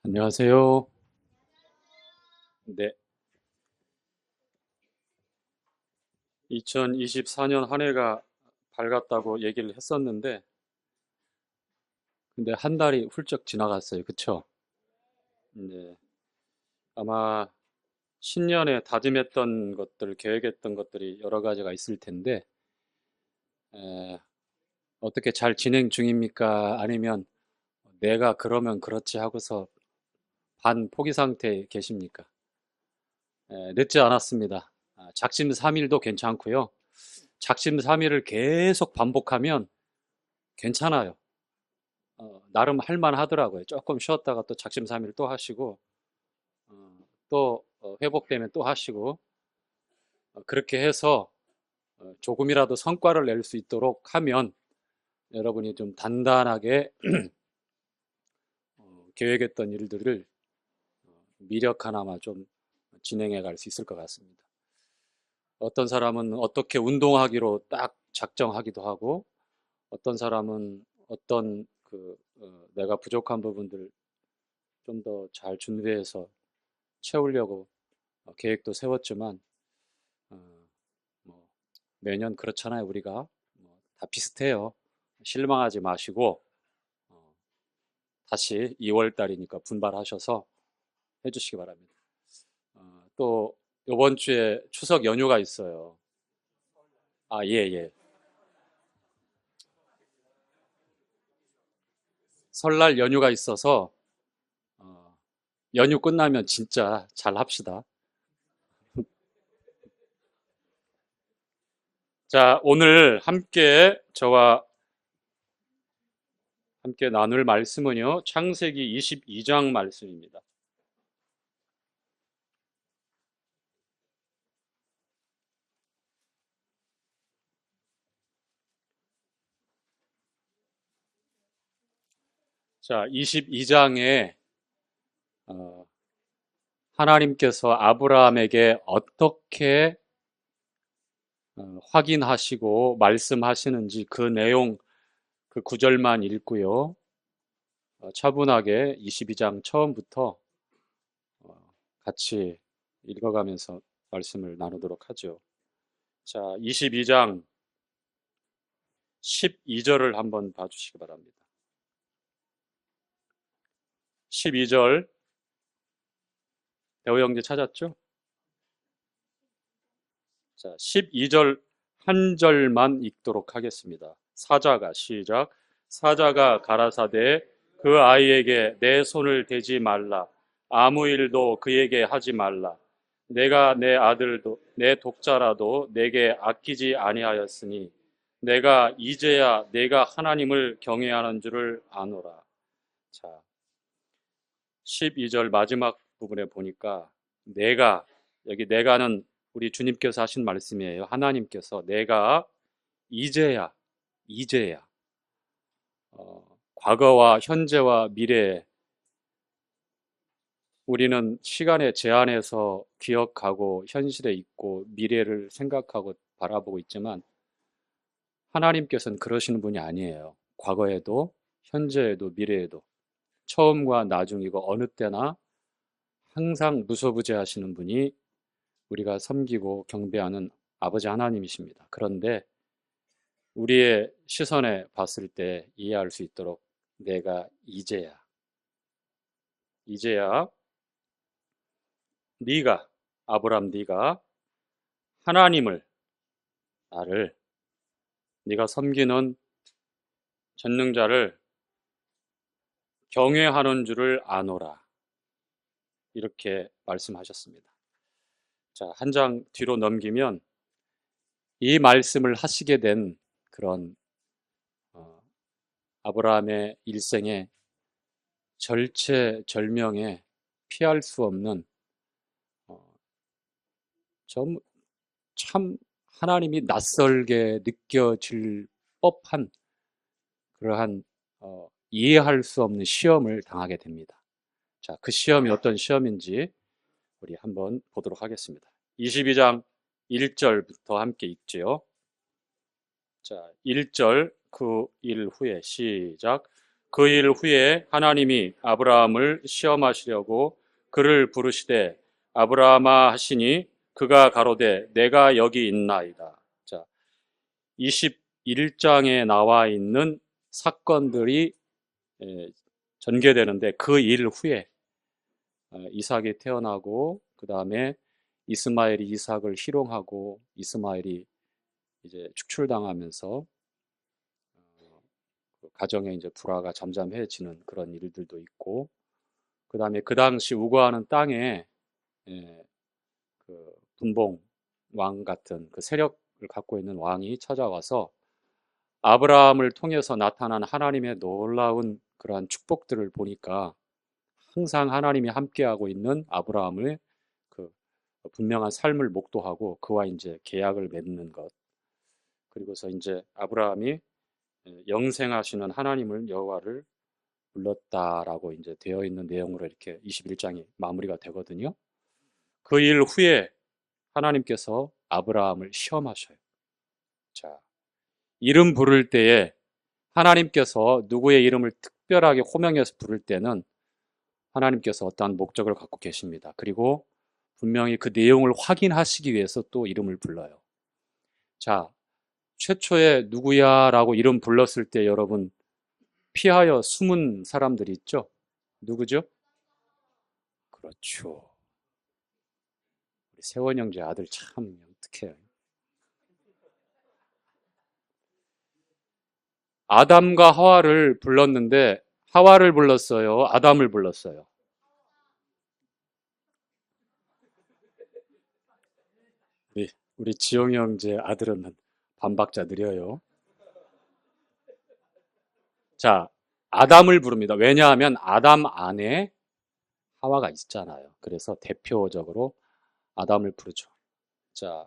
안녕하세요. 네, 2024년 한 해가 밝았다고 얘기를 했었는데, 근데 한 달이 훌쩍 지나갔어요. 그쵸? 네, 아마 신년에 다짐했던 것들, 계획했던 것들이 여러 가지가 있을 텐데, 에, 어떻게 잘 진행 중입니까? 아니면 내가 그러면 그렇지 하고서 반 포기 상태에 계십니까? 늦지 않았습니다. 작심삼일도 괜찮고요. 작심삼일을 계속 반복하면 괜찮아요. 나름 할만하더라고요. 조금 쉬었다가 또 작심삼일 또 하시고, 또 회복되면 또 하시고, 그렇게 해서 조금이라도 성과를 낼 수 있도록 하면 여러분이 좀 단단하게 계획했던 일들을 미력 하나마 좀 진행해 갈 수 있을 것 같습니다. 어떤 사람은 어떻게 운동하기로 딱 작정하기도 하고, 어떤 사람은 어떤 내가 부족한 부분들 좀 더 잘 준비해서 채우려고 계획도 세웠지만 어, 뭐 매년 그렇잖아요. 우리가 다 비슷해요. 실망하지 마시고 어, 다시 2월 달이니까 분발하셔서 해주시기 바랍니다. 또 이번 주에 추석 연휴가 있어요. 아, 예, 예. 설날 연휴가 있어서 어, 연휴 끝나면 진짜 잘 합시다. 자, 오늘 저와 함께 나눌 말씀은요. 창세기 22장 말씀입니다. 자, 22장에 하나님께서 아브라함에게 어떻게 확인하시고 말씀하시는지 그 내용, 그 구절만 읽고요. 차분하게 22장 처음부터 같이 읽어가면서 말씀을 나누도록 하죠. 자, 22장 12절을 한번 봐주시기 바랍니다. 12절, 대호 형제 찾았죠? 자, 12절 한 절만 읽도록 하겠습니다. 사자가 시작. 사자가 가라사대 그 아이에게 내 손을 대지 말라. 아무 일도 그에게 하지 말라. 내가 내 아들도 내 독자라도 내게 아끼지 아니하였으니 내가 이제야 내가 하나님을 경외하는 줄을 아노라. 자, 12절 마지막 부분에 보니까 여기 내가는 우리 주님께서 하신 말씀이에요. 하나님께서 내가 이제야, 이제야, 과거와 현재와 미래에 우리는 시간의 제한에서 기억하고 현실에 있고 미래를 생각하고 바라보고 있지만 하나님께서는 그러시는 분이 아니에요. 과거에도, 현재에도, 미래에도, 처음과 나중이고 어느 때나 항상 무소부재하시는 분이 우리가 섬기고 경배하는 아버지 하나님이십니다. 그런데 우리의 시선에 봤을 때 이해할 수 있도록 내가 이제야 네가 아브람 네가 하나님을 나를 네가 섬기는 전능자를 경외하는 줄을 아노라 이렇게 말씀하셨습니다. 자, 한 장 뒤로 넘기면 이 말씀을 하시게 된 그런 어, 아브라함의 일생의 절체절명에 피할 수 없는 어, 좀 참 하나님이 낯설게 느껴질 법한 그러한 이해할 수 없는 시험을 당하게 됩니다. 자, 그 시험이 어떤 시험인지 우리 한번 보도록 하겠습니다. 22장 1절부터 함께 읽지요. 자, 1절 그 일 후에 시작. 그 일 후에 하나님이 아브라함을 시험하시려고 그를 부르시되 아브라함아 하시니 그가 가로되 내가 여기 있나이다. 자, 21장에 나와 있는 사건들이 전개되는데 그 일 후에 이삭이 태어나고 그 다음에 이스마엘이 이삭을 희롱하고 이스마엘이 이제 축출당하면서 가정에 이제 불화가 잠잠해지는 그런 일들도 있고 그 다음에 그 당시 우거하는 땅에 그 분봉 왕 같은 그 세력을 갖고 있는 왕이 찾아와서 아브라함을 통해서 나타난 하나님의 놀라운 그러한 축복들을 보니까 항상 하나님이 함께하고 있는 아브라함의 그 분명한 삶을 목도하고 그와 이제 계약을 맺는 것. 그리고서 이제 아브라함이 영생하시는 하나님을 여호와를 불렀다라고 이제 되어 있는 내용으로 이렇게 21장이 마무리가 되거든요. 그 일 후에 하나님께서 아브라함을 시험하셔요. 자, 이름 부를 때에 하나님께서 누구의 이름을 특별하게 호명해서 부를 때는 하나님께서 어떠한 목적을 갖고 계십니다. 그리고 분명히 그 내용을 확인하시기 위해서 또 이름을 불러요. 자, 최초에 누구야 라고 이름 불렀을 때 여러분 피하여 숨은 사람들이 있죠? 누구죠? 그렇죠. 우리 세원 형제 아들 참 어떡해요. 아담과 하와를 불렀는데 하와를 불렀어요? 아담을 불렀어요? 우리 지영이 형제 아들은 반박자 느려요. 자, 아담을 부릅니다. 왜냐하면 아담 안에 하와가 있잖아요. 그래서 대표적으로 아담을 부르죠. 자,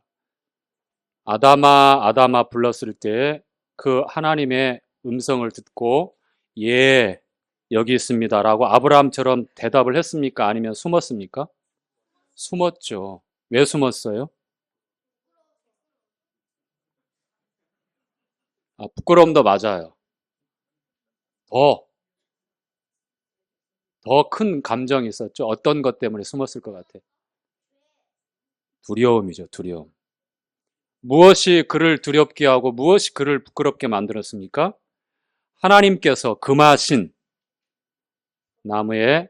아담아, 아담아 불렀을 때 그 하나님의 음성을 듣고 예, 여기 있습니다라고 아브라함처럼 대답을 했습니까? 아니면 숨었습니까? 숨었죠. 왜 숨었어요? 부끄러움도 맞아요. 더 큰 감정이 있었죠. 어떤 것 때문에 숨었을 것 같아요? 두려움이죠, 두려움. 무엇이 그를 두렵게 하고 무엇이 그를 부끄럽게 만들었습니까? 하나님께서 금하신 나무의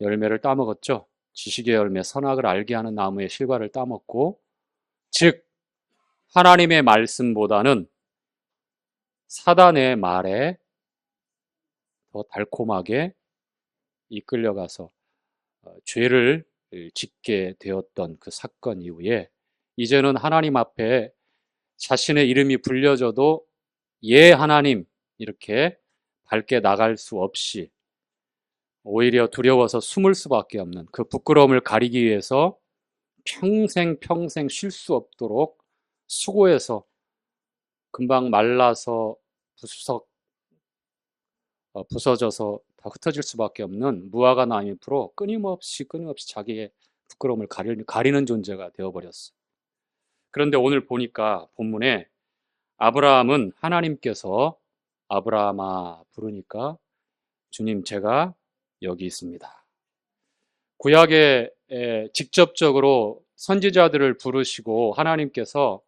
열매를 따먹었죠. 지식의 열매, 선악을 알게 하는 나무의 실과를 따먹고, 즉 하나님의 말씀보다는 사단의 말에 더 달콤하게 이끌려가서 죄를 짓게 되었던 그 사건 이후에 이제는 하나님 앞에 자신의 이름이 불려져도 예 하나님 이렇게 밝게 나갈 수 없이 오히려 두려워서 숨을 수밖에 없는 그 부끄러움을 가리기 위해서 평생 쉴 수 없도록 수고해서 금방 말라서 부서져서 다 흩어질 수밖에 없는 무화과 나무잎으로 끊임없이 자기의 부끄러움을 가리는 존재가 되어버렸어. 그런데 오늘 보니까 본문에 아브라함은 하나님께서 아브라함아 부르니까 주님 제가 여기 있습니다. 구약에 직접적으로 선지자들을 부르시고 하나님께서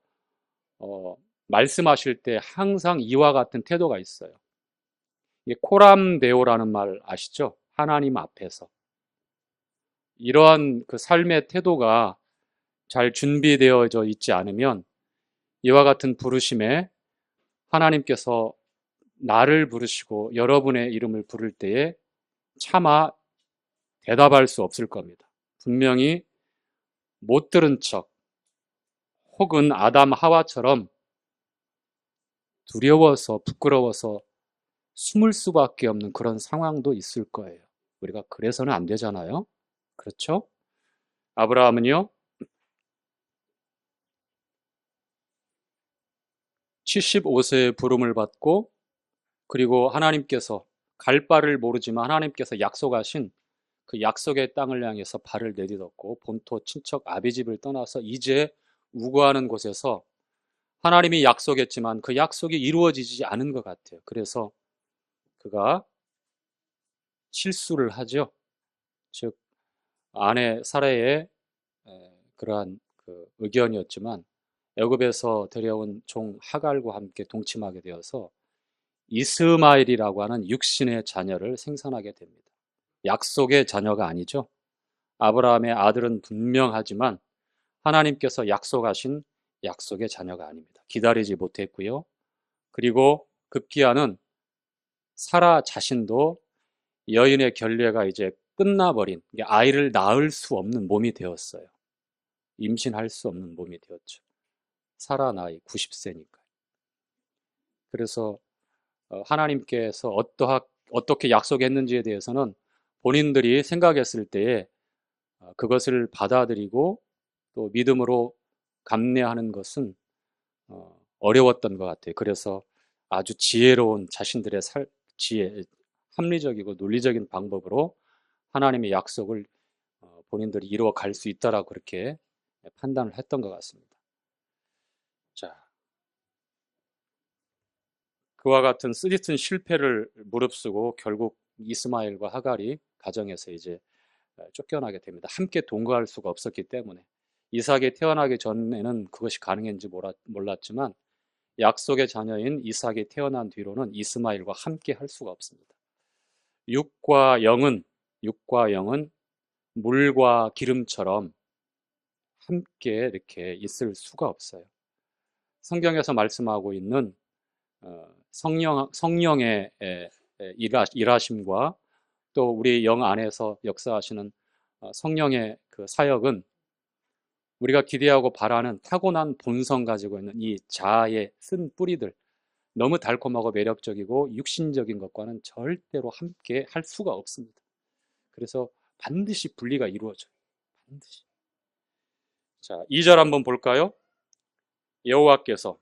말씀하실 때 항상 이와 같은 태도가 있어요. 이게 코람데오라는 말 아시죠? 하나님 앞에서. 이러한 그 삶의 태도가 잘 준비되어져 있지 않으면 이와 같은 부르심에 하나님께서 나를 부르시고 여러분의 이름을 부를 때에 차마 대답할 수 없을 겁니다. 분명히 못 들은 척 혹은 아담 하와처럼 두려워서 부끄러워서 숨을 수밖에 없는 그런 상황도 있을 거예요. 우리가 그래서는 안 되잖아요. 그렇죠? 아브라함은요 75세의 부름을 받고 그리고 하나님께서 갈 바를 모르지만 하나님께서 약속하신 그 약속의 땅을 향해서 발을 내딛었고 본토 친척 아비집을 떠나서 이제 우거하는 곳에서 하나님이 약속했지만 그 약속이 이루어지지 않은 것 같아요. 그래서 그가 실수를 하죠. 즉 아내 사라의 그러한 그 의견이었지만 애굽에서 데려온 종 하갈과 함께 동침하게 되어서 이스마엘이라고 하는 육신의 자녀를 생산하게 됩니다. 약속의 자녀가 아니죠. 아브라함의 아들은 분명하지만 하나님께서 약속하신 약속의 자녀가 아닙니다. 기다리지 못했고요. 그리고 급기야는 사라 자신도 여인의 결례가 이제 끝나버린, 아이를 낳을 수 없는 몸이 되었어요. 임신할 수 없는 몸이 되었죠. 사라 나이 90세니까. 그래서 하나님께서 어떻게 약속했는지에 대해서는 본인들이 생각했을 때에 그것을 받아들이고 또 믿음으로 감내하는 것은 어려웠던 것 같아요. 그래서 아주 지혜로운 자신들의 지혜, 합리적이고 논리적인 방법으로 하나님의 약속을 본인들이 이루어 갈 수 있다라고 그렇게 판단을 했던 것 같습니다. 자, 그와 같은 쓰디쓴 실패를 무릅쓰고 결국 이스마엘과 하갈이 가정에서 이제 쫓겨나게 됩니다. 함께 동거할 수가 없었기 때문에. 이삭이 태어나기 전에는 그것이 가능했는지 몰랐지만 약속의 자녀인 이삭이 태어난 뒤로는 이스마엘과 함께 할 수가 없습니다. 육과 영은 물과 기름처럼 함께 이렇게 있을 수가 없어요. 성경에서 말씀하고 있는 성령의 일하심과 또 우리 영 안에서 역사하시는 성령의 그 사역은 우리가 기대하고 바라는 타고난 본성 가지고 있는 이 자아의 쓴 뿌리들, 너무 달콤하고 매력적이고 육신적인 것과는 절대로 함께 할 수가 없습니다. 그래서 반드시 분리가 이루어져요. 반드시. 자, 2절 한번 볼까요? 여호와께서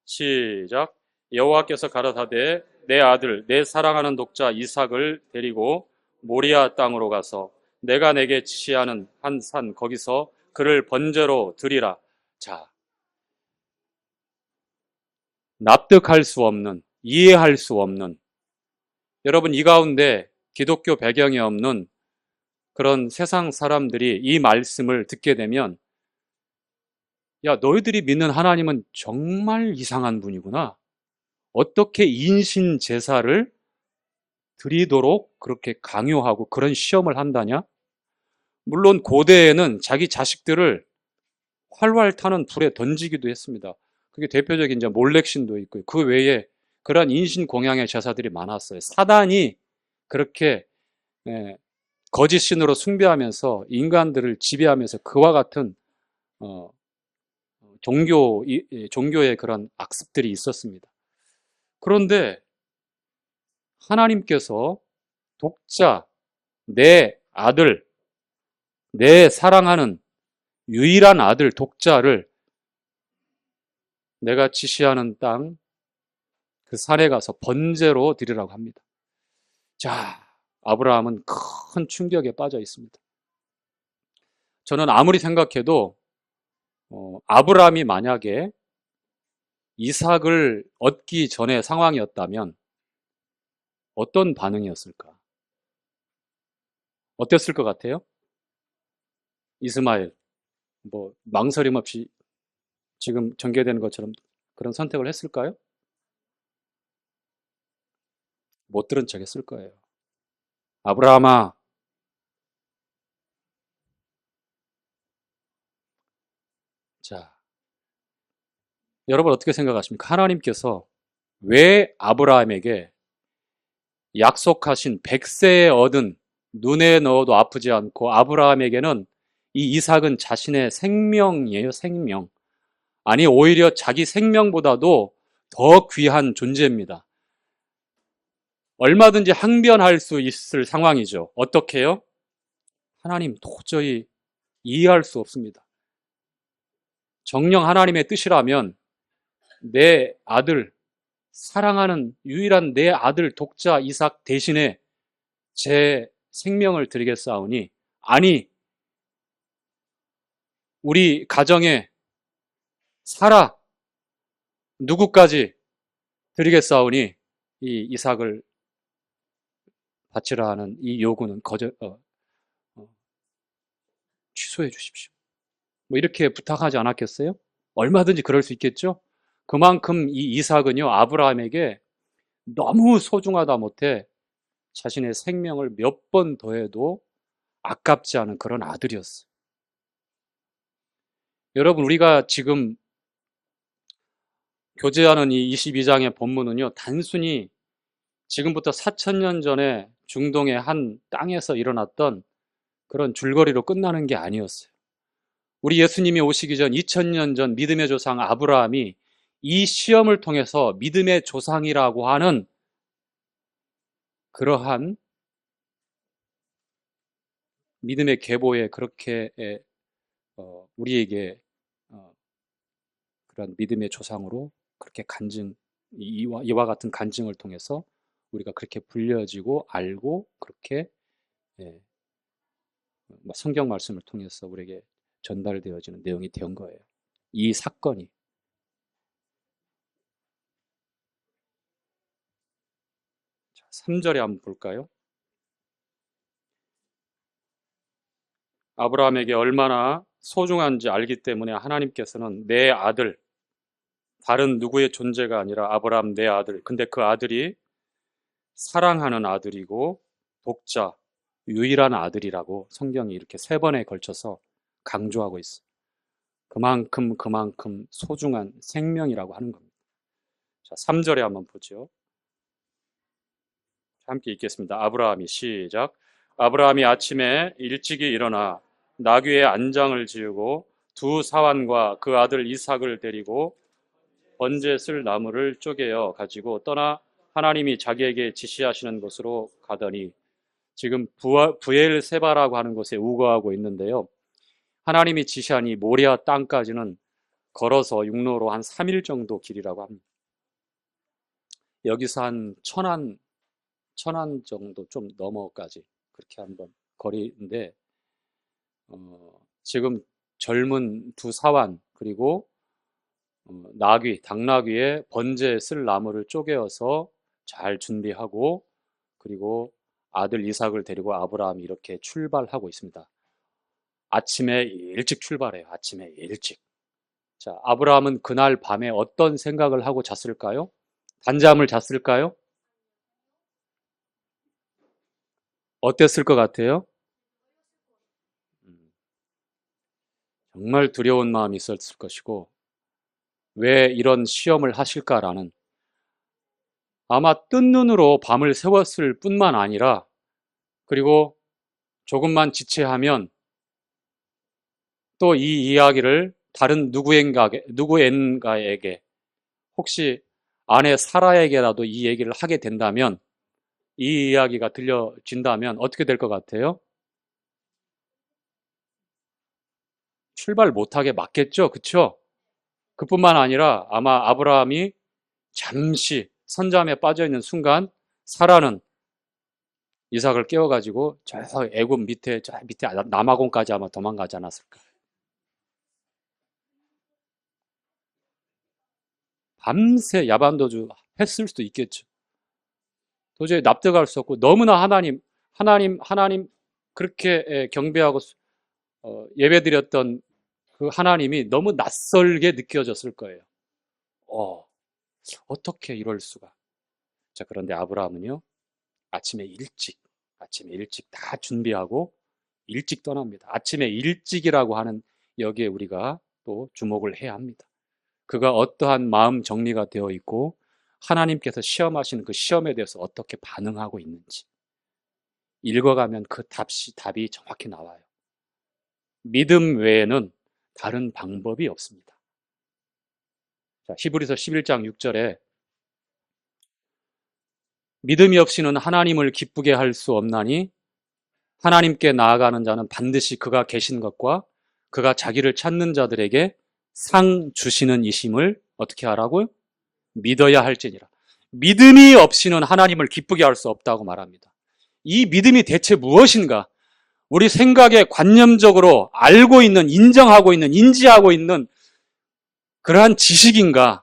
시작. 여호와께서 가라사대 내 아들 내 사랑하는 독자 이삭을 데리고 모리아 땅으로 가서 내가 내게 지시하는 한 산 거기서 그를 번제로 드리라. 자, 납득할 수 없는, 이해할 수 없는, 여러분 이 가운데 기독교 배경이 없는 그런 세상 사람들이 이 말씀을 듣게 되면 야, 너희들이 믿는 하나님은 정말 이상한 분이구나. 어떻게 인신 제사를 드리도록 그렇게 강요하고 그런 시험을 한다냐? 물론 고대에는 자기 자식들을 활활 타는 불에 던지기도 했습니다. 그게 대표적인 이제 몰렉신도 있고요. 그 외에 그러한 인신 공양의 제사들이 많았어요. 사단이 그렇게 거짓 신으로 숭배하면서 인간들을 지배하면서 그와 같은 종교의 그런 악습들이 있었습니다. 그런데 하나님께서 독자, 내 아들, 내 사랑하는 유일한 아들, 독자를 내가 지시하는 땅, 그 산에 가서 번제로 드리라고 합니다. 자, 아브라함은 큰 충격에 빠져 있습니다. 저는 아무리 생각해도 아브라함이 만약에 이삭을 얻기 전의 상황이었다면 어떤 반응이었을까? 어땠을 것 같아요? 이스마엘, 망설임 없이 지금 전개되는 것처럼 그런 선택을 했을까요? 못 들은 척 했을 거예요. 아브라함아, 자, 여러분 어떻게 생각하십니까? 하나님께서 왜 아브라함에게 약속하신 100세에 얻은 눈에 넣어도 아프지 않고 아브라함에게는 이 이삭은 자신의 생명이에요, 생명. 아니, 오히려 자기 생명보다도 더 귀한 존재입니다. 얼마든지 항변할 수 있을 상황이죠. 어떻게 해요? 하나님 도저히 이해할 수 없습니다. 정녕 하나님의 뜻이라면 내 아들, 사랑하는 유일한 내 아들 독자 이삭 대신에 제 생명을 드리겠사오니, 아니 우리 가정에 사라 누구까지 드리겠사오니 이 이삭을 바치라 하는 이 요구는 취소해 주십시오. 뭐 이렇게 부탁하지 않았겠어요? 얼마든지 그럴 수 있겠죠? 그만큼 이 이삭은요, 아브라함에게 너무 소중하다 못해 자신의 생명을 몇 번 더해도 아깝지 않은 그런 아들이었어요. 여러분, 우리가 지금 교제하는 이 22장의 본문은요, 단순히 지금부터 4,000년 전에 중동의 한 땅에서 일어났던 그런 줄거리로 끝나는 게 아니었어요. 우리 예수님이 오시기 전 2000년 전 믿음의 조상 아브라함이 이 시험을 통해서 믿음의 조상이라고 하는 그러한 믿음의 계보에 그렇게 우리에게 그런 믿음의 조상으로 그렇게 이와 같은 간증을 통해서 우리가 그렇게 불려지고 알고 그렇게 성경 말씀을 통해서 우리에게 전달되어지는 내용이 된 거예요. 이 사건이. 3절에 한번 볼까요? 아브라함에게 얼마나 소중한지 알기 때문에 하나님께서는 내 아들, 다른 누구의 존재가 아니라 아브라함 내 아들, 근데 그 아들이 사랑하는 아들이고 독자, 유일한 아들이라고 성경이 이렇게 3번에 걸쳐서 강조하고 있어요. 그만큼 소중한 생명이라고 하는 겁니다. 자, 3절에 한번 보죠. 함께 읽겠습니다. 아브라함이 시작. 아브라함이 아침에 일찍이 일어나 나귀의 안장을 지우고 두 사환과 그 아들 이삭을 데리고 번제 쓸 나무를 쪼개어 가지고 떠나 하나님이 자기에게 지시하시는 곳으로 가더니, 지금 부엘세바라고 하는 곳에 우거하고 있는데요. 하나님이 지시한 이 모리아 땅까지는 걸어서 육로로 한 3일 정도 길이라고 합니다. 여기서 한 천안 정도 좀 넘어까지 그렇게 한번 거리인데, 지금 젊은 두 사환 그리고 당나귀에 번제에 쓸 나무를 쪼개어서 잘 준비하고, 그리고 아들 이삭을 데리고 아브라함이 이렇게 출발하고 있습니다. 아침에 일찍 출발해요. 아침에 일찍. 자, 아브라함은 그날 밤에 어떤 생각을 하고 잤을까요? 단잠을 잤을까요? 어땠을 것 같아요? 정말 두려운 마음이 있었을 것이고, 왜 이런 시험을 하실까라는, 아마 뜬 눈으로 밤을 새웠을 뿐만 아니라, 그리고 조금만 지체하면 또 이 이야기를 다른 누구인가에게, 혹시 아내 사라에게라도 이 얘기를 하게 된다면, 이 이야기가 들려진다면 어떻게 될 것 같아요? 출발 못하게 막겠죠? 그쵸? 그뿐만 아니라 아마 아브라함이 잠시 선잠에 빠져있는 순간 사라는 이삭을 깨워가지고 저 애굽 밑에 남아공까지 아마 도망가지 않았을까. 밤새 야반도주 했을 수도 있겠죠. 도저히 납득할 수 없고, 너무나 하나님 그렇게 경배하고 예배드렸던 그 하나님이 너무 낯설게 느껴졌을 거예요. 어떻게 이럴 수가. 자, 그런데 아브라함은요, 아침에 일찍 다 준비하고 일찍 떠납니다. 아침에 일찍이라고 하는 여기에 우리가 또 주목을 해야 합니다. 그가 어떠한 마음 정리가 되어 있고 하나님께서 시험하시는 그 시험에 대해서 어떻게 반응하고 있는지 읽어가면 그 답이 정확히 나와요. 믿음 외에는 다른 방법이 없습니다. 자, 히브리서 11장 6절에 믿음이 없이는 하나님을 기쁘게 할 수 없나니 하나님께 나아가는 자는 반드시 그가 계신 것과 그가 자기를 찾는 자들에게 상 주시는 이심을 어떻게 하라고요? 믿어야 할지니라. 믿음이 없이는 하나님을 기쁘게 할 수 없다고 말합니다. 이 믿음이 대체 무엇인가? 우리 생각에 관념적으로 알고 있는, 인정하고 있는, 인지하고 있는 그러한 지식인가?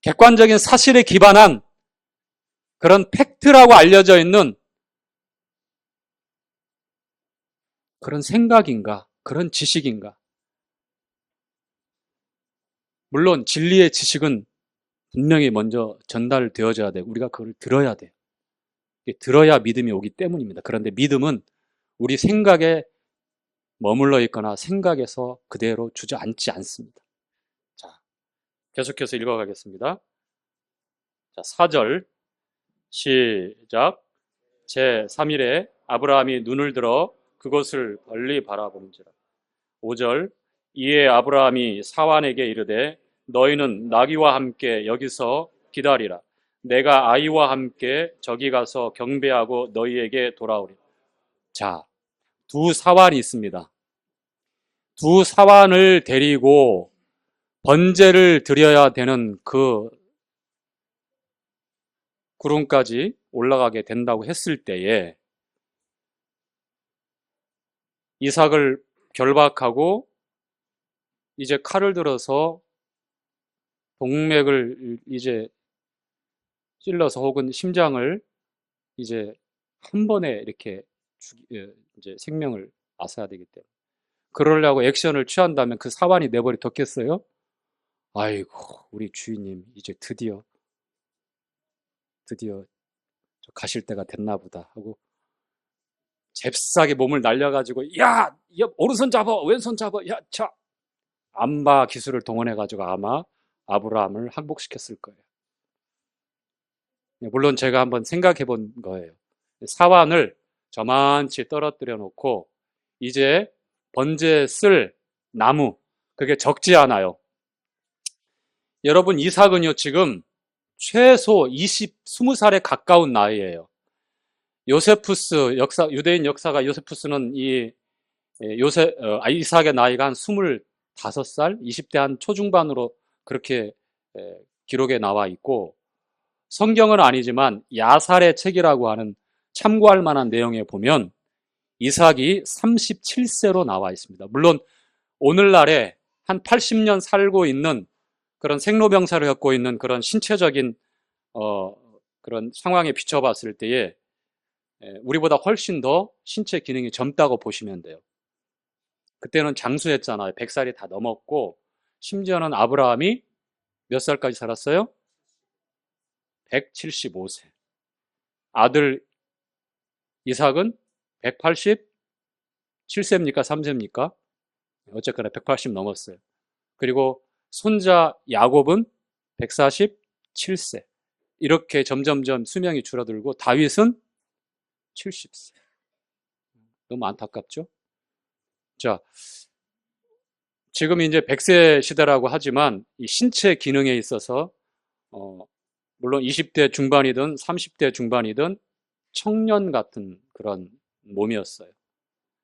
객관적인 사실에 기반한 그런 팩트라고 알려져 있는 그런 생각인가? 그런 지식인가? 물론 진리의 지식은 분명히 먼저 전달되어져야 되고 우리가 그걸 들어야 돼요. 들어야 믿음이 오기 때문입니다. 그런데 믿음은 우리 생각에 머물러 있거나 생각에서 그대로 주저앉지 않습니다. 자, 계속해서 읽어가겠습니다. 자, 4절 시작. 제3일에 아브라함이 눈을 들어 그것을 멀리 바라본지라. 5절 이에 아브라함이 사환에게 이르되 너희는 나귀와 함께 여기서 기다리라. 내가 아이와 함께 저기 가서 경배하고 너희에게 돌아오리. 자, 두 사환이 있습니다. 두 사환을 데리고 번제를 드려야 되는 그 구름까지 올라가게 된다고 했을 때에 이삭을 결박하고 이제 칼을 들어서 동맥을 이제 찔러서 혹은 심장을 이제 한 번에 이렇게 이제 생명을 앗아야 되기 때문에 그러려고 액션을 취한다면 그 사환이 내버려 뒀겠어요? 아이고 우리 주인님 이제 드디어 가실 때가 됐나 보다 하고 잽싸게 몸을 날려가지고 야 오른손 잡아 왼손 잡아 야차 암바 기술을 동원해가지고 아마 아브라함을 항복시켰을 거예요. 물론 제가 한번 생각해 본 거예요. 사환을 저만치 떨어뜨려 놓고 이제 번제 쓸 나무 그게 적지 않아요. 여러분 이삭은요 지금 최소 20살에 가까운 나이예요. 요세푸스 유대인 역사가 요세푸스는 이삭의 나이가 한 25살, 20대 한 초중반으로 그렇게 기록에 나와 있고 성경은 아니지만 야살의 책이라고 하는 참고할 만한 내용에 보면 이삭이 37세로 나와 있습니다. 물론 오늘날에 한 80년 살고 있는 그런 생로병사를 겪고 있는 그런 신체적인 그런 상황에 비춰봤을 때에 우리보다 훨씬 더 신체 기능이 젊다고 보시면 돼요. 그때는 장수했잖아요. 100살이 다 넘었고 심지어는 아브라함이 몇 살까지 살았어요? 175세. 아들 이삭은 187세입니까? 3세입니까? 어쨌거나 180 넘었어요. 그리고 손자 야곱은 147세. 이렇게 점점점 수명이 줄어들고 다윗은 70세. 너무 안타깝죠? 자, 지금 이제 100세 시대라고 하지만 이 신체 기능에 있어서 물론 20대 중반이든 30대 중반이든 청년 같은 그런 몸이었어요.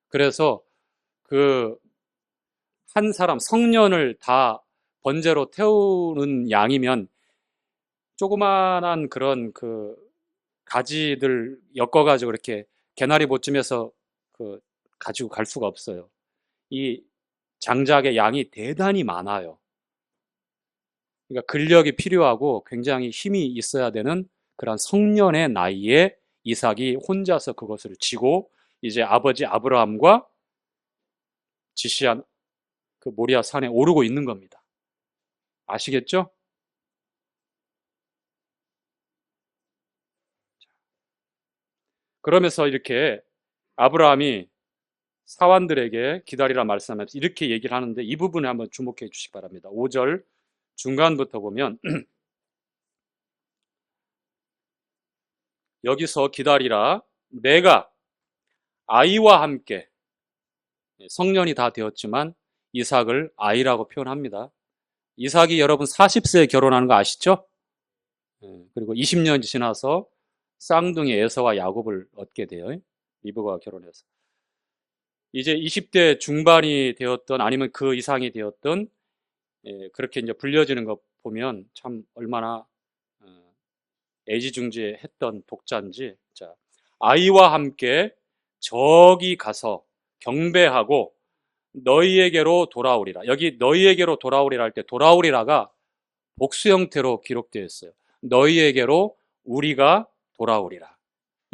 그래서 그 한 사람 성년을 다 번제로 태우는 양이면 조그만한 그런 그 가지들 엮어가지고 이렇게 개나리 보쯤에서 그 가지고 갈 수가 없어요. 이 장작의 양이 대단히 많아요. 그러니까 근력이 필요하고 굉장히 힘이 있어야 되는 그런 성년의 나이에 이삭이 혼자서 그것을 지고 이제 아버지 아브라함과 지시한 그 모리아 산에 오르고 있는 겁니다. 아시겠죠? 그러면서 이렇게 아브라함이 사환들에게 기다리라 말씀하면서 이렇게 얘기를 하는데 이 부분에 한번 주목해 주시기 바랍니다. 5절 중간부터 보면 여기서 기다리라 내가 아이와 함께 성년이 다 되었지만 이삭을 아이라고 표현합니다. 이삭이 여러분 40세에 결혼하는 거 아시죠? 그리고 20년이 지나서 쌍둥이 에서와 야곱을 얻게 돼요. 리브가 결혼해서. 이제 20대 중반이 되었던 아니면 그 이상이 되었던 그렇게 이제 불려지는 거 보면 참 얼마나 애지중지했던 독자인지. 자, 아이와 함께 저기 가서 경배하고 너희에게로 돌아오리라. 여기 너희에게로 돌아오리라 할 때 돌아오리라가 복수 형태로 기록되어 있어요. 너희에게로 우리가 돌아오리라.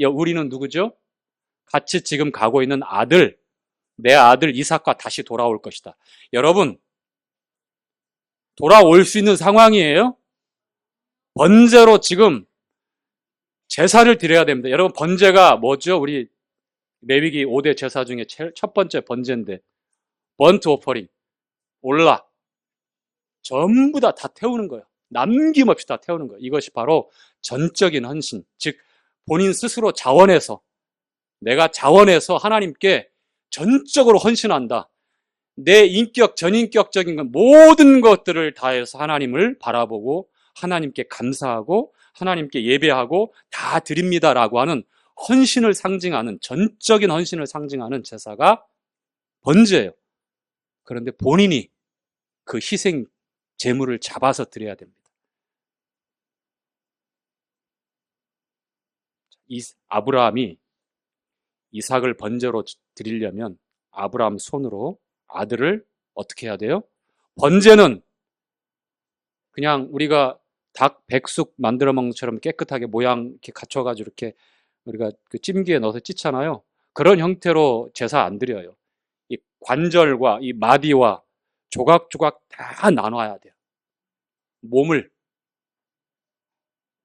우리는 누구죠? 같이 지금 가고 있는 아들 내 아들 이삭과 다시 돌아올 것이다. 여러분, 돌아올 수 있는 상황이에요? 번제로 지금 제사를 드려야 됩니다. 여러분, 번제가 뭐죠? 우리 레위기 5대 제사 중에 첫 번째 번제인데, 번트 오퍼링, 올라, 전부 다 태우는 거예요. 남김없이 다 태우는 거예요. 이것이 바로 전적인 헌신, 즉 본인 스스로 자원해서, 내가 자원해서 하나님께 전적으로 헌신한다. 내 인격, 전인격적인 모든 것들을 다해서 하나님을 바라보고 하나님께 감사하고 하나님께 예배하고 다 드립니다라고 하는 헌신을 상징하는, 전적인 헌신을 상징하는 제사가 번제예요. 그런데 본인이 그 희생 제물을 잡아서 드려야 됩니다. 아브라함이 이삭을 번제로 드리려면 아브라함 손으로 아들을 어떻게 해야 돼요? 번제는 그냥 우리가 닭 백숙 만들어 먹는 것처럼 깨끗하게 모양 이렇게 갖춰가지고 이렇게 우리가 그 찜기에 넣어서 찢잖아요. 그런 형태로 제사 안 드려요. 이 관절과 이 마디와 조각조각 다 나눠야 돼요. 몸을.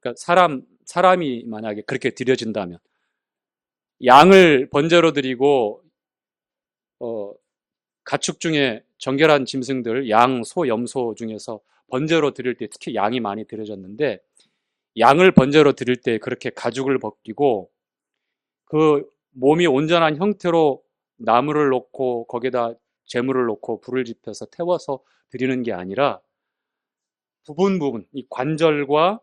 그러니까 사람이 만약에 그렇게 드려진다면 양을 번제로 드리고 가축 중에 정결한 짐승들, 양, 소, 염소 중에서 번제로 드릴 때 특히 양이 많이 드려졌는데, 양을 번제로 드릴 때 그렇게 가죽을 벗기고 그 몸이 온전한 형태로 나무를 놓고 거기다 재물을 놓고 불을 지펴서 태워서 드리는 게 아니라 부분 이 관절과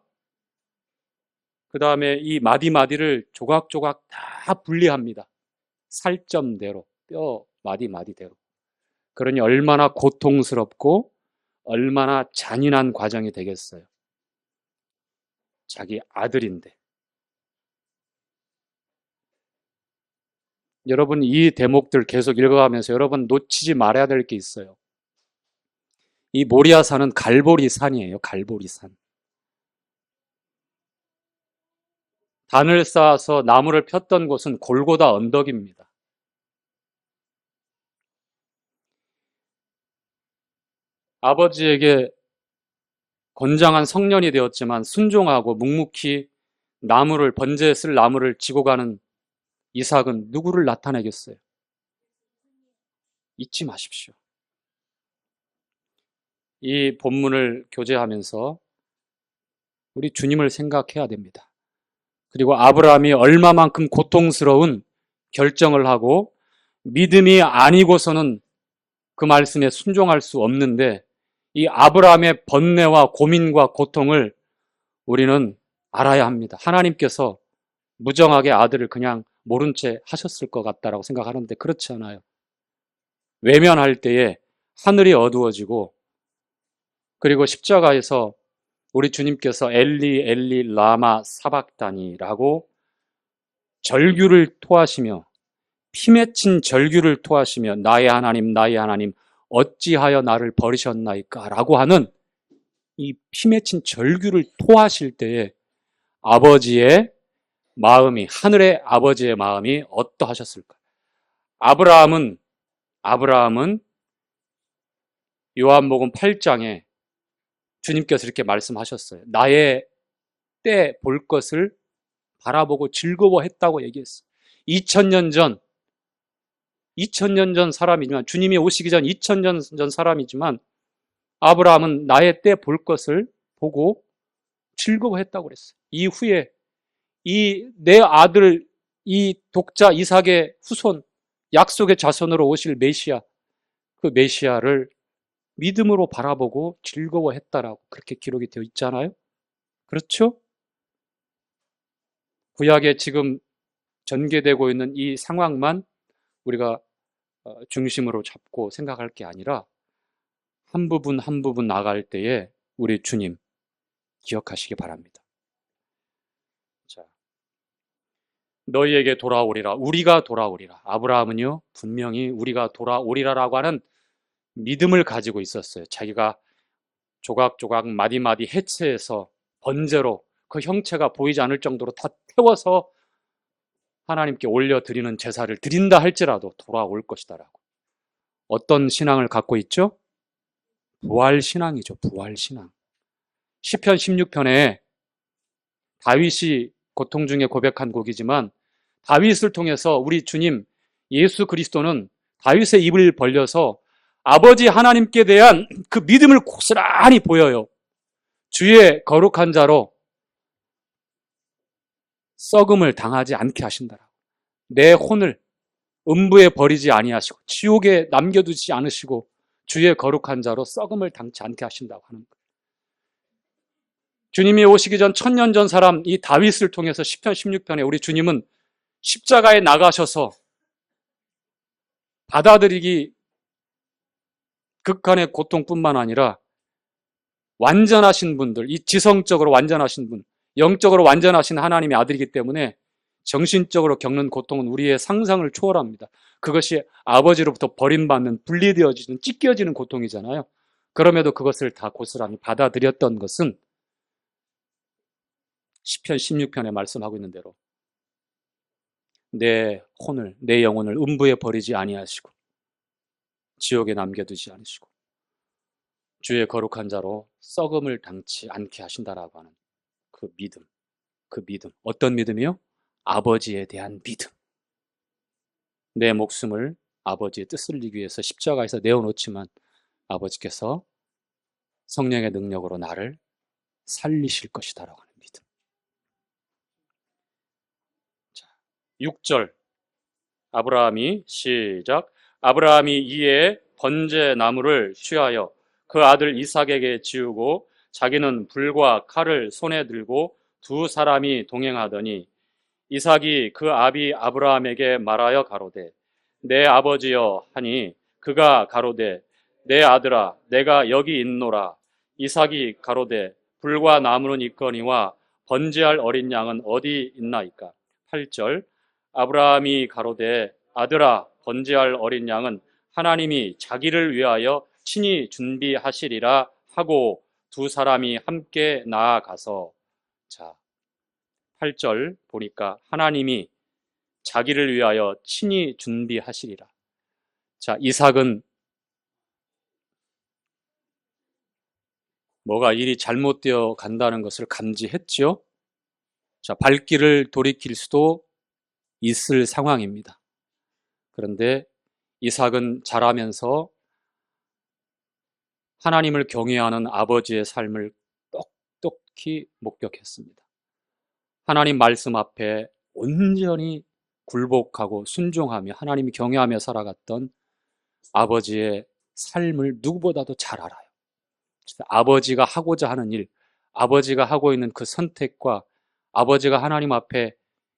그 다음에 이 마디마디를 조각조각 다 분리합니다. 살점대로, 뼈 마디마디대로. 그러니 얼마나 고통스럽고 얼마나 잔인한 과정이 되겠어요. 자기 아들인데. 여러분, 이 대목들 계속 읽어가면서 여러분 놓치지 말아야 될 게 있어요. 이 모리아산은 갈보리산이에요. 갈보리산. 단을 쌓아서 나무를 폈던 곳은 골고다 언덕입니다. 아버지에게 건장한 성년이 되었지만 순종하고 묵묵히 번제에 쓸 나무를 지고 가는 이삭은 누구를 나타내겠어요? 잊지 마십시오. 이 본문을 교제하면서 우리 주님을 생각해야 됩니다. 그리고 아브라함이 얼마만큼 고통스러운 결정을 하고 믿음이 아니고서는 그 말씀에 순종할 수 없는데, 이 아브라함의 번뇌와 고민과 고통을 우리는 알아야 합니다. 하나님께서 무정하게 아들을 그냥 모른 채 하셨을 것 같다라고 생각하는데 그렇지 않아요. 외면할 때에 하늘이 어두워지고, 그리고 십자가에서 우리 주님께서 엘리 엘리 라마 사박다니라고 절규를 토하시며, 피 맺힌 절규를 토하시며 나의 하나님 어찌하여 나를 버리셨나이까 라고 하는 이 피 맺힌 절규를 토하실 때에 아버지의 마음이, 하늘의 아버지의 마음이 어떠하셨을까? 아브라함은 요한복음 8장에 주님께서 이렇게 말씀하셨어요. 나의 때 볼 것을 바라보고 즐거워했다고 얘기했어요. 2000년 전 사람이지만, 주님이 오시기 전 2000년 전 사람이지만 아브라함은 나의 때 볼 것을 보고 즐거워했다고 그랬어요. 이후에 이 내 아들, 이 독자 이삭의 후손, 약속의 자손으로 오실 메시아, 그 메시아를 믿음으로 바라보고 즐거워했다라고 그렇게 기록이 되어 있잖아요. 그렇죠? 구약에 지금 전개되고 있는 이 상황만 우리가 중심으로 잡고 생각할 게 아니라 한 부분 한 부분 나갈 때에 우리 주님 기억하시기 바랍니다. 자, 너희에게 돌아오리라. 우리가 돌아오리라. 아브라함은요, 분명히 우리가 돌아오리라라고 하는 믿음을 가지고 있었어요. 자기가 조각조각 마디마디 해체해서 번제로 그 형체가 보이지 않을 정도로 다 태워서 하나님께 올려드리는 제사를 드린다 할지라도 돌아올 것이다라고. 어떤 신앙을 갖고 있죠? 부활신앙이죠. 부활신앙. 시편 16편에 다윗이 고통 중에 고백한 곡이지만 다윗을 통해서 우리 주님 예수 그리스도는 다윗의 입을 벌려서 아버지 하나님께 대한 그 믿음을 고스란히 보여요. 주의 거룩한 자로 썩음을 당하지 않게 하신다라고. 내 혼을 음부에 버리지 아니하시고 지옥에 남겨두지 않으시고 주의 거룩한 자로 썩음을 당치 않게 하신다고 하는 거예요. 주님이 오시기 전 1000년 전 사람 이 다윗을 통해서 시편 16편에 우리 주님은 십자가에 나가셔서 받아들이기 극한의 고통뿐만 아니라 완전하신 분들, 이 지성적으로 완전하신 분, 영적으로 완전하신 하나님의 아들이기 때문에 정신적으로 겪는 고통은 우리의 상상을 초월합니다. 그것이 아버지로부터 버림받는, 분리되어지는, 찢겨지는 고통이잖아요. 그럼에도 그것을 다 고스란히 받아들였던 것은 시편 16편에 말씀하고 있는 대로 내 혼을, 내 영혼을 음부에 버리지 아니하시고 지옥에 남겨두지 않으시고 주의 거룩한 자로 썩음을 당치 않게 하신다라고 하는 그 믿음, 그 믿음. 어떤 믿음이요? 아버지에 대한 믿음. 내 목숨을 아버지의 뜻을 이루기 위해서 십자가에서 내어놓지만 아버지께서 성령의 능력으로 나를 살리실 것이다라고 하는 믿음. 자, 6절 아브라함이 시작. 아브라함이 이에 번제 나무를 취하여 그 아들 이삭에게 지우고 자기는 불과 칼을 손에 들고 두 사람이 동행하더니 이삭이 그 아비 아브라함에게 말하여 가로되 내 아버지여 하니 그가 가로되 내 아들아 내가 여기 있노라. 이삭이 가로되 불과 나무는 있거니와 번제할 어린 양은 어디 있나이까. 8절 아브라함이 가로되 아들아 번제할 어린 양은 하나님이 자기를 위하여 친히 준비하시리라 하고 두 사람이 함께 나아가서 자 8절 보니까 하나님이 자기를 위하여 친히 준비하시리라. 자, 이삭은 뭐가 일이 잘못되어 간다는 것을 감지했죠. 자, 발길을 돌이킬 수도 있을 상황입니다. 그런데 이삭은 자라면서 하나님을 경외하는 아버지의 삶을 똑똑히 목격했습니다. 하나님 말씀 앞에 온전히 굴복하고 순종하며 하나님이 경외하며 살아갔던 아버지의 삶을 누구보다도 잘 알아요. 아버지가 하고자 하는 일, 아버지가 하고 있는 그 선택과 아버지가 하나님 앞에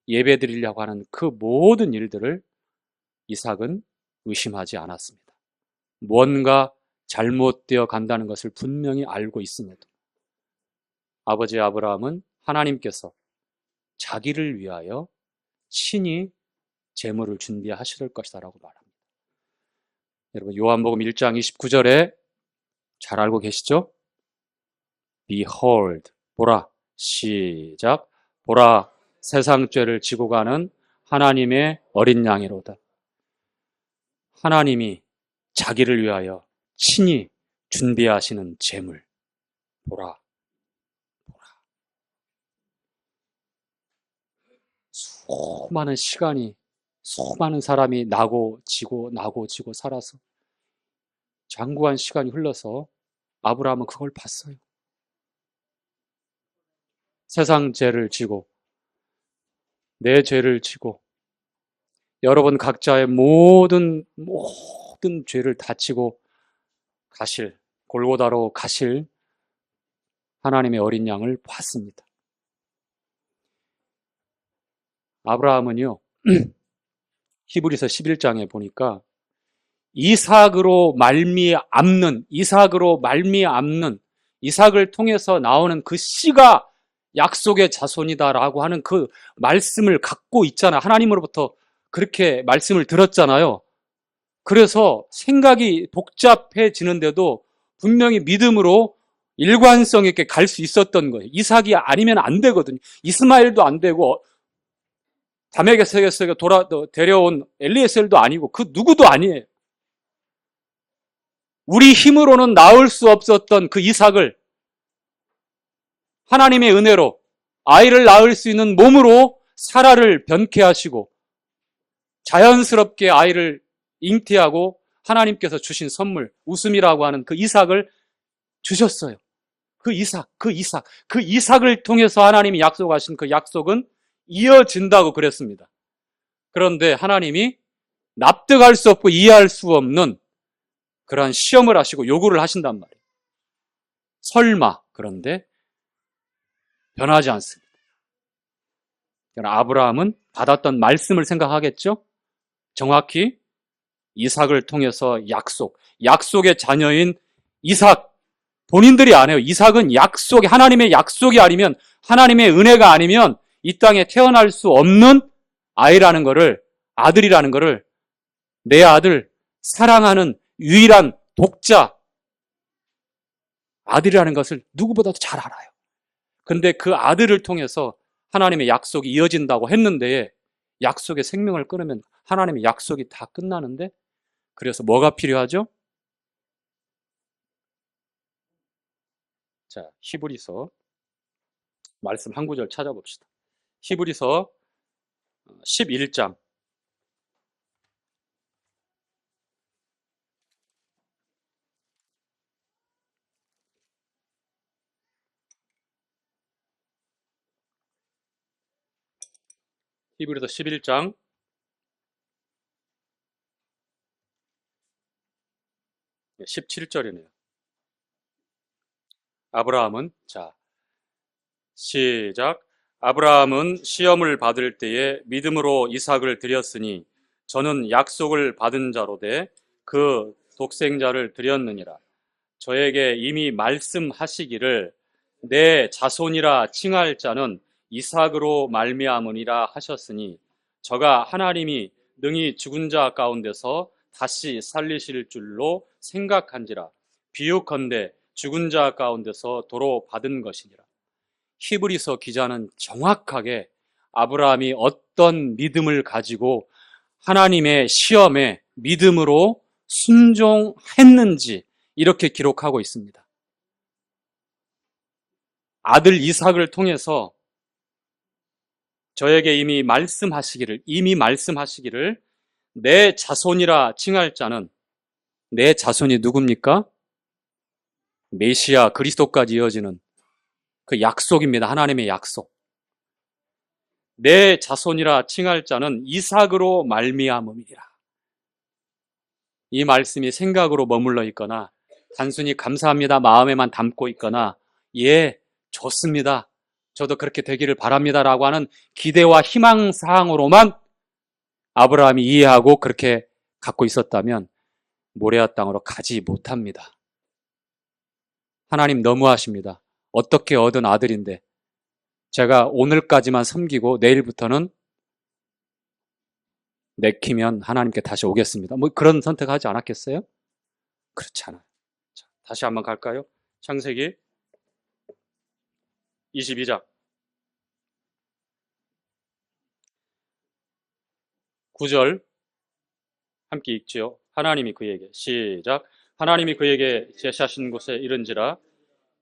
예배드리려고 하는 그 모든 일들을 이삭은 의심하지 않았습니다. 뭔가 잘못되어 간다는 것을 분명히 알고 있음에도 아버지 아브라함은 하나님께서 자기를 위하여 친히 제물을 준비하실 것이다라고 말합니다. 여러분 요한복음 1장 29절에 잘 알고 계시죠? Behold, 보라, 시작, 보라, 세상 죄를 지고 가는 하나님의 어린 양이로다. 하나님이 자기를 위하여 친히 준비하시는 제물, 보라, 보라. 수많은 시간이, 수많은 사람이 나고 지고 살아서 장구한 시간이 흘러서 아브라함은 그걸 봤어요. 세상 죄를 지고 내 죄를 지고 여러분 각자의 모든 죄를 다 지고 가실 골고다로 가실 하나님의 어린 양을 봤습니다. 아브라함은요 히브리서 11장에 보니까 이삭으로 말미암는 이삭을 통해서 나오는 그 씨가 약속의 자손이다라고 하는 그 말씀을 갖고 있잖아요. 하나님으로부터 그렇게 말씀을 들었잖아요. 그래서 생각이 복잡해지는데도 분명히 믿음으로 일관성 있게 갈 수 있었던 거예요. 이삭이 아니면 안 되거든요. 이스마엘도 안 되고 다메섹에서 데려온 엘리에셀도 아니고 그 누구도 아니에요. 우리 힘으로는 낳을 수 없었던 그 이삭을 하나님의 은혜로 아이를 낳을 수 있는 몸으로 사라를 변케 하시고 자연스럽게 아이를 잉태하고 하나님께서 주신 선물, 웃음이라고 하는 그 이삭을 주셨어요. 그 이삭을 통해서 하나님이 약속하신 그 약속은 이어진다고 그랬습니다. 그런데 하나님이 납득할 수 없고 이해할 수 없는 그러한 시험을 하시고 요구를 하신단 말이에요. 설마, 그런데 변하지 않습니다. 아브라함은 받았던 말씀을 생각하겠죠? 정확히 이삭을 통해서 약속의 자녀인 이삭, 본인들이 안 해요. 이삭은 하나님의 약속이 아니면, 하나님의 은혜가 아니면 이 땅에 태어날 수 없는 아들이라는 거를 내 아들, 사랑하는 유일한 독자 아들이라는 것을 누구보다도 잘 알아요. 근데 그 아들을 통해서 하나님의 약속이 이어진다고 했는데 약속의 생명을 끊으면 하나님의 약속이 다 끝나는데, 그래서 뭐가 필요하죠? 자, 히브리서 말씀 한 구절 찾아봅시다. 히브리서 11장 17절이네요. 아브라함은, 자, 시작. 아브라함은 시험을 받을 때에 믿음으로 이삭을 드렸으니 저는 약속을 받은 자로되 그 독생자를 드렸느니라. 저에게 이미 말씀하시기를 내 자손이라 칭할 자는 이삭으로 말미암으니라 하셨으니 저가 하나님이 능히 죽은 자 가운데서 다시 살리실 줄로 생각한지라. 비유컨대 죽은 자 가운데서 도로 받은 것이니라. 히브리서 기자는 정확하게 아브라함이 어떤 믿음을 가지고 하나님의 시험에 믿음으로 순종했는지 이렇게 기록하고 있습니다. 아들 이삭을 통해서 저에게 이미 말씀하시기를 내 자손이라 칭할 자는, 내 자손이 누굽니까? 메시아 그리스도까지 이어지는 그 약속입니다. 하나님의 약속. 내 자손이라 칭할 자는 이삭으로 말미암음이라. 이 말씀이 생각으로 머물러 있거나 단순히 감사합니다 마음에만 담고 있거나 예, 좋습니다, 저도 그렇게 되기를 바랍니다라고 하는 기대와 희망사항으로만 아브라함이 이해하고 그렇게 갖고 있었다면 모레아 땅으로 가지 못합니다. 하나님 너무하십니다. 어떻게 얻은 아들인데 제가 오늘까지만 섬기고 내일부터는 내키면 하나님께 다시 오겠습니다. 뭐 그런 선택하지 않았겠어요? 그렇지 않아요. 자, 다시 한번 갈까요? 창세기 22장 9절 함께 읽지요. 하나님이 그에게, 시작. 하나님이 그에게 제시하신 곳에 이른지라.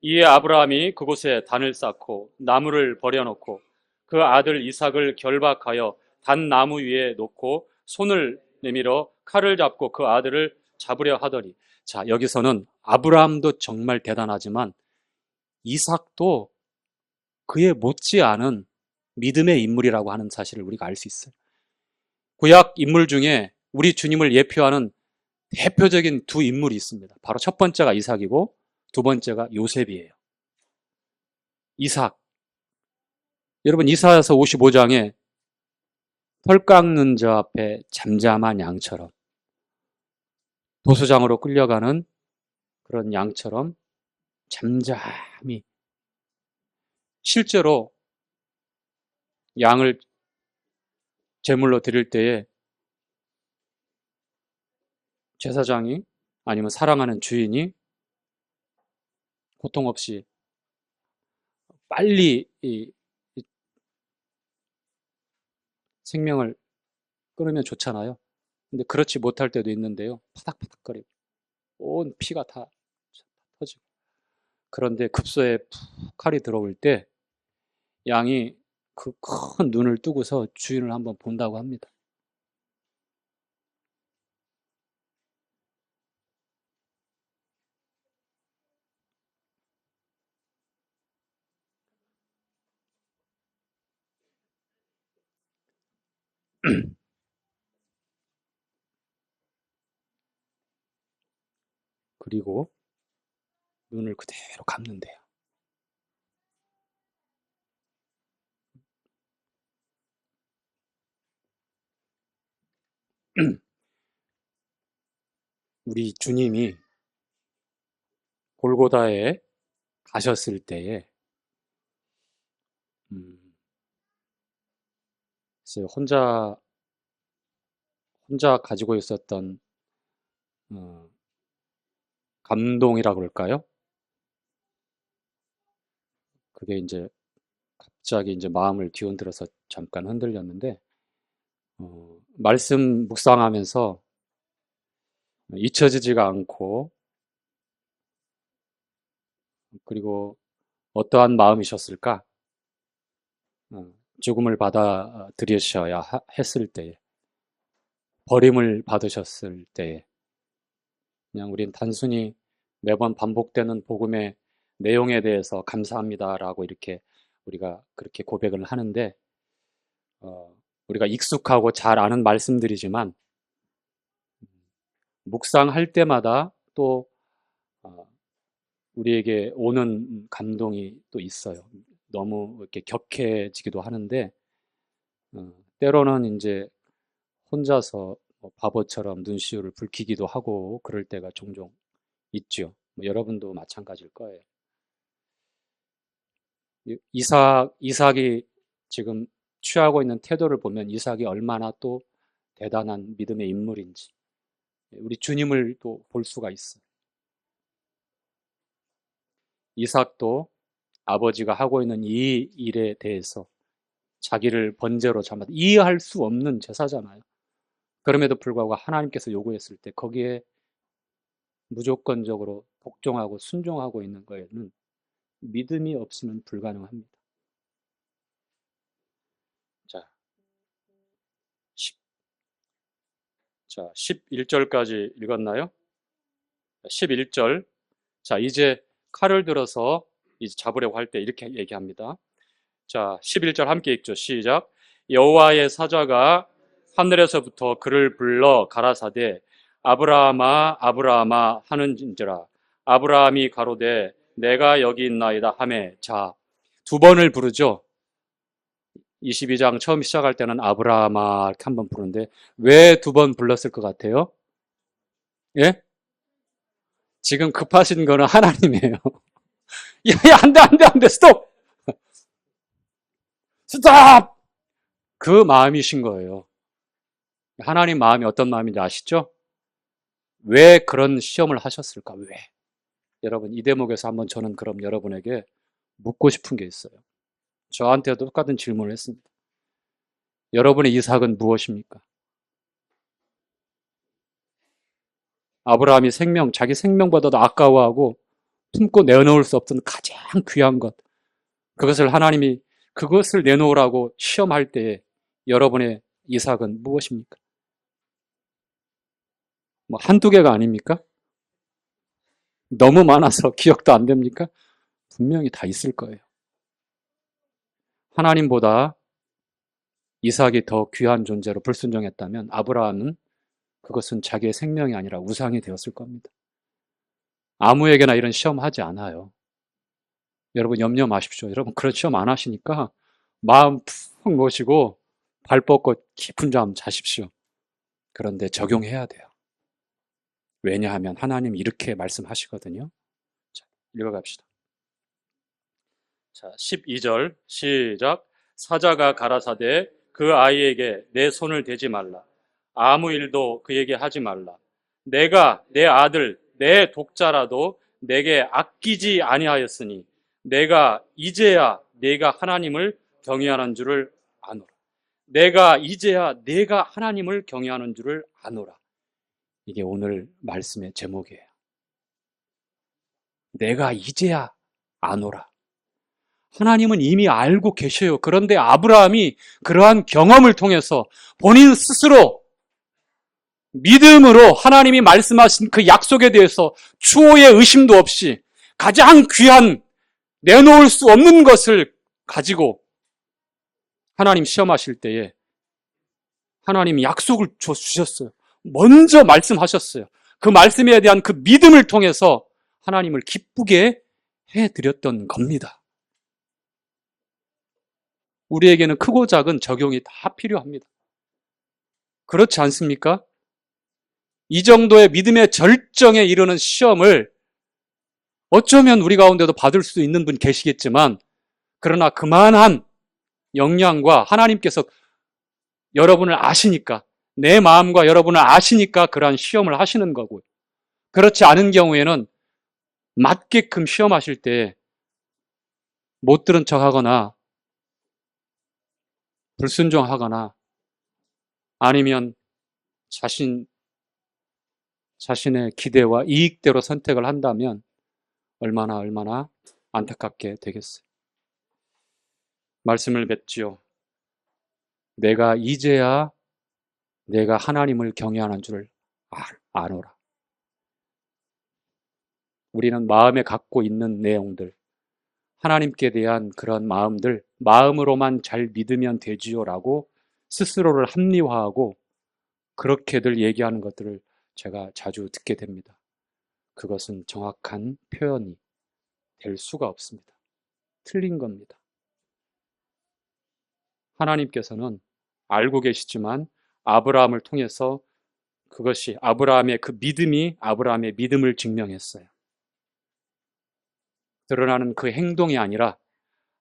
이에 아브라함이 그곳에 단을 쌓고 나무를 버려놓고 그 아들 이삭을 결박하여 단 나무 위에 놓고 손을 내밀어 칼을 잡고 그 아들을 잡으려 하더니, 자, 여기서는 아브라함도 정말 대단하지만 이삭도 그에 못지않은 믿음의 인물이라고 하는 사실을 우리가 알 수 있어요. 구약 인물 중에 우리 주님을 예표하는 대표적인 두 인물이 있습니다. 바로 첫 번째가 이삭이고 두 번째가 요셉이에요. 이삭. 여러분, 이사야서 55장에 털 깎는 자 앞에 잠잠한 양처럼, 도수장으로 끌려가는 그런 양처럼 잠잠히, 실제로 양을 제물로 드릴 때에 제사장이 아니면 사랑하는 주인이 고통 없이 빨리 생명을 끊으면 좋잖아요. 근데 그렇지 못할 때도 있는데요. 파닥파닥거리고 온 피가 다 터지고. 그런데 급소에 푹 칼이 들어올 때 양이 그 큰 눈을 뜨고서 주인을 한번 본다고 합니다. 그리고 눈을 그대로 감는데요. 우리 주님이 골고다에 가셨을 때에 글쎄요, 혼자 가지고 있었던 어, 감동이라 그럴까요? 그게 이제 갑자기 이제 마음을 뒤흔들어서 잠깐 흔들렸는데 말씀 묵상하면서 잊혀지지가 않고 그리고 어떠한 마음이셨을까? 죽음을 받아들이셔야 했을 때에 버림을 받으셨을 때에 그냥 우린 단순히 매번 반복되는 복음의 내용에 대해서 감사합니다라고 이렇게 우리가 그렇게 고백을 하는데 우리가 익숙하고 잘 아는 말씀들이지만 묵상할 때마다 또 우리에게 오는 감동이 또 있어요. 너무 이렇게 격해지기도 하는데 때로는 이제 혼자서 바보처럼 눈시울을 붉히기도 하고 그럴 때가 종종 있죠. 여러분도 마찬가지일 거예요. 이삭이 지금 취하고 있는 태도를 보면 이삭이 얼마나 또 대단한 믿음의 인물인지 우리 주님을 또 볼 수가 있어요. 이삭도 아버지가 하고 있는 이 일에 대해서 자기를 번제로 삼아 이해할 수 없는 제사잖아요. 그럼에도 불구하고 하나님께서 요구했을 때 거기에 무조건적으로 복종하고 순종하고 있는 거에는 믿음이 없으면 불가능합니다. 자, 11절까지 읽었나요? 11절. 자, 이제 칼을 들어서 이제 잡으려고 할 때 이렇게 얘기합니다. 자, 11절 함께 읽죠. 시작. 여호와의 사자가 하늘에서부터 그를 불러 가라사대 아브라함아 아브라함아 하는지라. 아브라함이 가로되 내가 여기 있나이다 하매. 자, 두 번을 부르죠. 22장 처음 시작할 때는 아브라함아 이렇게 한 번 부르는데 왜 두 번 불렀을 것 같아요? 예? 지금 급하신 거는 하나님이에요. 야, 안 돼, 스톱! 스톱! 그 마음이신 거예요. 하나님 마음이 어떤 마음인지 아시죠? 왜 그런 시험을 하셨을까? 왜? 여러분, 이 대목에서 한번 저는 그럼 여러분에게 묻고 싶은 게 있어요. 저한테도 똑같은 질문을 했습니다. 여러분의 이삭은 무엇입니까? 아브라함이 자기 생명보다도 아까워하고 품고 내놓을 수 없던 가장 귀한 것. 그것을 내놓으라고 시험할 때에 여러분의 이삭은 무엇입니까? 뭐 한두 개가 아닙니까? 너무 많아서 기억도 안 됩니까? 분명히 다 있을 거예요. 하나님보다 이삭이 더 귀한 존재로 불순종했다면 아브라함은 그것은 자기의 생명이 아니라 우상이 되었을 겁니다. 아무에게나 이런 시험 하지 않아요. 여러분 염려 마십시오. 여러분 그런 시험 안 하시니까 마음 푹 놓으시고 발 뻗고 깊은 잠 자십시오. 그런데 적용해야 돼요. 왜냐하면 하나님 이렇게 말씀하시거든요. 자, 읽어갑시다. 자, 12절 시작. 사자가 가라사대 그 아이에게 내 손을 대지 말라. 아무 일도 그에게 하지 말라. 내가 내 아들 내 독자라도 내게 아끼지 아니하였으니 내가 이제야 내가 하나님을 경외하는 줄을 아노라. 내가 이제야 내가 하나님을 경외하는 줄을 아노라. 이게 오늘 말씀의 제목이에요. 내가 이제야 아노라. 하나님은 이미 알고 계셔요. 그런데 아브라함이 그러한 경험을 통해서 본인 스스로 믿음으로 하나님이 말씀하신 그 약속에 대해서 추호의 의심도 없이 가장 귀한 내놓을 수 없는 것을 가지고 하나님 시험하실 때에 하나님이 약속을 주셨어요. 먼저 말씀하셨어요. 그 말씀에 대한 그 믿음을 통해서 하나님을 기쁘게 해드렸던 겁니다. 우리에게는 크고 작은 적용이 다 필요합니다. 그렇지 않습니까? 이 정도의 믿음의 절정에 이르는 시험을 어쩌면 우리 가운데도 받을 수 있는 분 계시겠지만, 그러나 그만한 역량과 하나님께서 여러분을 아시니까, 내 마음과 여러분을 아시니까 그러한 시험을 하시는 거고요. 그렇지 않은 경우에는 맞게끔 시험하실 때 못 들은 척하거나 불순종하거나 아니면 자신의 기대와 이익대로 선택을 한다면 얼마나 안타깝게 되겠어요. 말씀을 맺지요. 내가 이제야 내가 하나님을 경외하는 줄을 아노라. 우리는 마음에 갖고 있는 내용들, 하나님께 대한 그런 마음들, 마음으로만 잘 믿으면 되지요라고 스스로를 합리화하고 그렇게들 얘기하는 것들을 제가 자주 듣게 됩니다. 그것은 정확한 표현이 될 수가 없습니다. 틀린 겁니다. 하나님께서는 알고 계시지만 아브라함을 통해서 그것이 아브라함의 그 믿음이 아브라함의 믿음을 증명했어요. 드러나는 그 행동이 아니라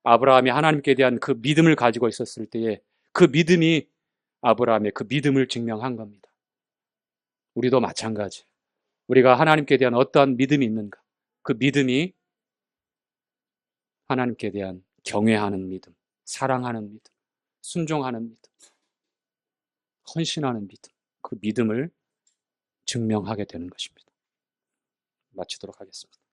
아브라함이 하나님께 대한 그 믿음을 가지고 있었을 때에 그 믿음이 아브라함의 그 믿음을 증명한 겁니다. 우리도 마찬가지. 우리가 하나님께 대한 어떠한 믿음이 있는가? 그 믿음이 하나님께 대한 경외하는 믿음, 사랑하는 믿음, 순종하는 믿음, 헌신하는 믿음, 그 믿음을 증명하게 되는 것입니다. 마치도록 하겠습니다.